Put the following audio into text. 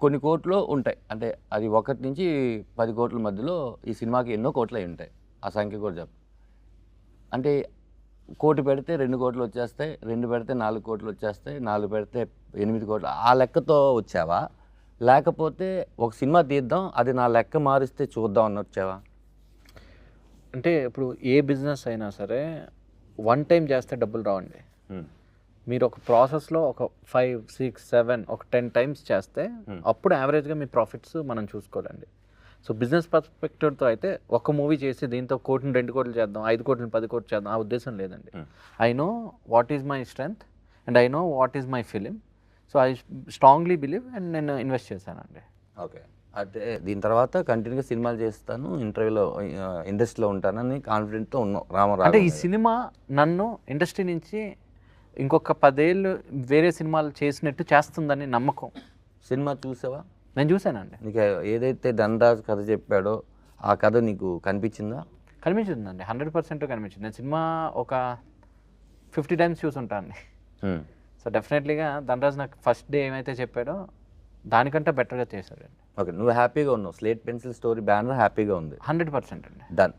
కొన్ని కోట్లు ఉంటాయి. అంటే అది 1 నుంచి 10 కోట్ల మధ్యలో ఈ సినిమాకి ఎన్నో కోట్లు అయి ఉంటాయి. ఆ సంఖ్య కూడా అంటే 1,00,00,000 పెడితే 2 కోట్లు వచ్చేస్తాయి, 2 పెడితే 4 కోట్లు వచ్చేస్తాయి, 4 పెడితే 8 కోట్లు, ఆ లెక్కతో వచ్చావా? లేకపోతే ఒక సినిమా తీద్దాం, అది నా లెక్క మారిస్తే చూద్దాం అని వచ్చావా? అంటే ఇప్పుడు ఏ బిజినెస్ అయినా సరే వన్ టైం చేస్తే డబ్బులు రావండి. మీరు ఒక ప్రాసెస్లో ఒక 5, 6, 7 ఒక 10 టైమ్స్ చేస్తే అప్పుడు యావరేజ్గా మీ ప్రాఫిట్స్ మనం చూసుకోవాలండి. సో బిజినెస్ పర్స్పెక్టివ్తో అయితే ఒక మూవీ చేసి దీంతో 1 కోటిని 2 కోట్లు చేద్దాం, 5 కోట్లని 10 కోట్లు చేద్దాం, ఆ ఉద్దేశం లేదండి. I know what is my strength and I know what is my film. So I strongly believe and నేను ఇన్వెస్ట్ చేశానండి. ఓకే. అంటే దీని తర్వాత కంటిన్యూగా సినిమాలు చేస్తాను, ఇంటర్వ్యూలో ఇండస్ట్రీలో ఉంటానని కాన్ఫిడెంట్తో ఉన్నావు రామారావు. అంటే ఈ సినిమా నన్ను ఇండస్ట్రీ నుంచి ఇంకొక 10 ఏళ్ళు వేరే సినిమాలు చేసినట్టు చేస్తుందని నమ్మకం. సినిమా చూసావా? నేను చూశానండి. నీకు ఏదైతే ధనరాజ్ కథ చెప్పాడో ఆ కథ నీకు కనిపించిందా? కనిపించిందండి, 100% కనిపించింది. నేను సినిమా ఒక 50 టైమ్స్ చూసుంటాను. సో డెఫినెట్లీగా ధనరాజ్ నాకు ఫస్ట్ డే ఏమైతే చెప్పాడో దానికంటే బెటర్గా చేశాడండి. ఓకే, నువ్వు హ్యాపీగా ఉన్నావు, స్లేట్ పెన్సిల్ స్టోరీ బ్యానర్ హ్యాపీగా ఉంది. 100% అండి. డన్.